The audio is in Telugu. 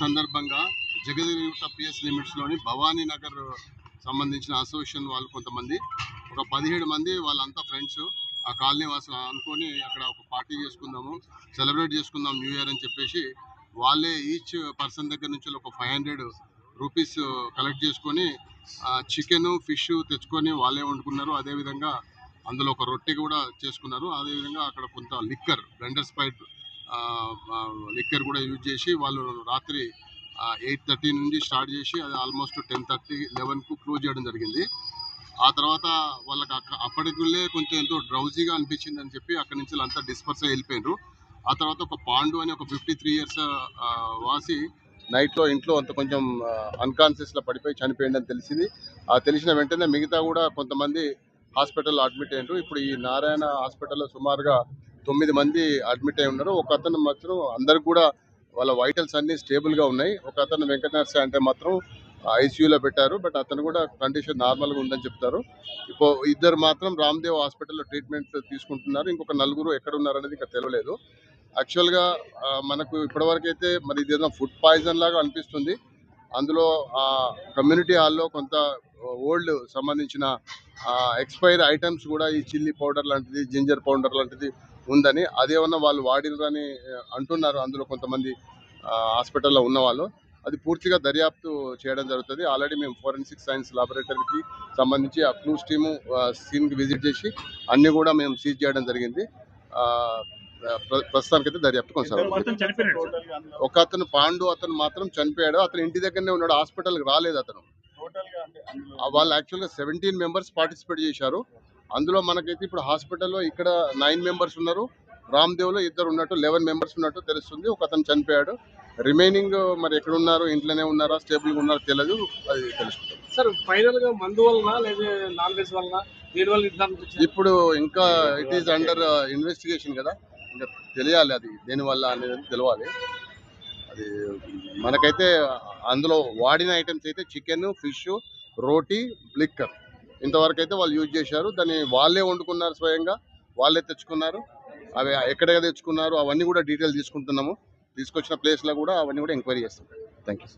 సందర్భంగా జగదేగుట్ట పిఎస్ లిమిట్స్లోని భవానీ నగర్ సంబంధించిన అసోసియేషన్ వాళ్ళు కొంతమంది ఒక 17 మంది వాళ్ళంతా ఫ్రెండ్స్ ఆ కాలనీ వాసులు అనుకొని అక్కడ ఒక పార్టీ చేసుకుందాము, సెలబ్రేట్ చేసుకుందాం న్యూ ఇయర్ అని చెప్పేసి వాళ్ళే ఈచ్ పర్సన్ దగ్గర నుంచి ఒక 500 రూపీస్ కలెక్ట్ చేసుకొని చికెన్ ఫిష్ తెచ్చుకొని వాళ్ళే వండుకున్నారు. అదేవిధంగా అందులో ఒక రొట్టె కూడా చేసుకున్నారు. అదేవిధంగా అక్కడ కొంత లిక్కర్ బ్లెండర్ స్పైట్ లిక్కర్ కూడా యూజ్ చేసి వాళ్ళు రాత్రి 8:30 నుంచి స్టార్ట్ చేసి అది ఆల్మోస్ట్ 10:30, 11కు క్లోజ్ చేయడం జరిగింది. ఆ తర్వాత వాళ్ళకి అప్పటికుల్లే కొంచెం ఎంతో డ్రౌజీగా అనిపించింది అని చెప్పి అక్కడి నుంచి అంతా డిస్పర్స్ అయ్యి వెళ్ళిపోయినారు. ఆ తర్వాత ఒక పాండు అని ఒక 53 ఇయర్స్ వాసి నైట్లో ఇంట్లో అంత కొంచెం అన్కాన్షియస్లో పడిపోయి చనిపోయిందని తెలిసింది. ఆ తెలిసిన వెంటనే మిగతా కూడా కొంతమంది హాస్పిటల్లో అడ్మిట్ అయ్యారు. ఇప్పుడు ఈ నారాయణ హాస్పిటల్లో సుమారుగా 9 మంది అడ్మిట్ అయి ఉన్నారు. ఒక అతను మాత్రం అందరికి కూడా వాళ్ళ వైటల్స్ అన్ని స్టేబుల్గా ఉన్నాయి. ఒక అతను వెంకటనర్స అంటే మాత్రం ఐసీయూలో పెట్టారు. బట్ అతను కూడా కండిషన్ నార్మల్గా ఉందని చెప్తారు. ఇప్పుడు ఇద్దరు మాత్రం రామ్దేవ్ హాస్పిటల్లో ట్రీట్మెంట్ తీసుకుంటున్నారు. ఇంకొక నలుగురు ఎక్కడ ఉన్నారనేది ఇంకా తెలియలేదు. యాక్చువల్గా మనకు ఇప్పటివరకు అయితే మరి ఇదేదో ఫుడ్ పాయిజన్ లాగా అనిపిస్తుంది. అందులో కమ్యూనిటీ హాల్లో కొంత ఓల్డ్ సంబంధించిన ఎక్స్పైర్ ఐటమ్స్ కూడా ఈ చిల్లీ పౌడర్ లాంటిది, జింజర్ పౌడర్ లాంటిది ఉందని, అదేమన్నా వాళ్ళు వాడినరని అంటున్నారు అందులో కొంతమంది హాస్పిటల్లో ఉన్న వాళ్ళు. అది పూర్తిగా దర్యాప్తు చేయడం జరుగుతుంది. ఆల్రెడీ మేము ఫోరెన్సిక్ సైన్స్ లాబొరేటరీకి సంబంధించి ఆ క్లూస్ టీము సీన్కి విజిట్ చేసి అన్ని కూడా మేము సీజ్ చేయడం జరిగింది. ప్రస్తుతానికైతే దర్యాప్తు కొనసాగుతుంది. ఒక అతను పాండు అతను మాత్రం చనిపోయాడు. అతను ఇంటి దగ్గరనే ఉన్నాడు, హాస్పిటల్కి రాలేదు. అతను వాళ్ళు యాక్చువల్గా 17 మెంబర్స్ పార్టిసిపేట్ చేశారు. అందులో మనకైతే ఇప్పుడు హాస్పిటల్లో ఇక్కడ 9 మెంబర్స్ ఉన్నారు. రామ్దేవ్లో ఇద్దరు ఉన్నట్టు 11 మెంబర్స్ ఉన్నట్టు తెలుస్తుంది. ఒక అతను చనిపోయాడు. రిమైనింగ్ మరి ఎక్కడ ఉన్నారు, ఇంట్లోనే ఉన్నారా, స్టేబుల్గా ఉన్నారో తెలియదు. అది తెలుసుకుంటాం సార్. ఫైనల్ గా మందు వలన లేదా నాన్ వెజ్ వలన ఇప్పుడు ఇంకా ఇట్ ఈస్ అండర్ ఇన్వెస్టిగేషన్ కదా, ఇంకా తెలియాలి అది దేనివల్ల అనేది తెలియాలి. అది మనకైతే అందులో వాడిన ఐటమ్స్ అయితే చికెన్, ఫిష్, రోటీ, లిక్కర్ ఇంతవరకు అయితే వాళ్ళు యూజ్ చేశారు. దాన్ని వాళ్ళే వండుకున్నారు, స్వయంగా వాళ్ళే తెచ్చుకున్నారు. అవి ఎక్కడ తెచ్చుకున్నారు అవన్నీ కూడా డీటెయిల్ తీసుకుంటున్నాము. తీసుకొచ్చిన ప్లేస్లో కూడా అవన్నీ కూడా ఎంక్వైరీ చేస్తాం. Thank you.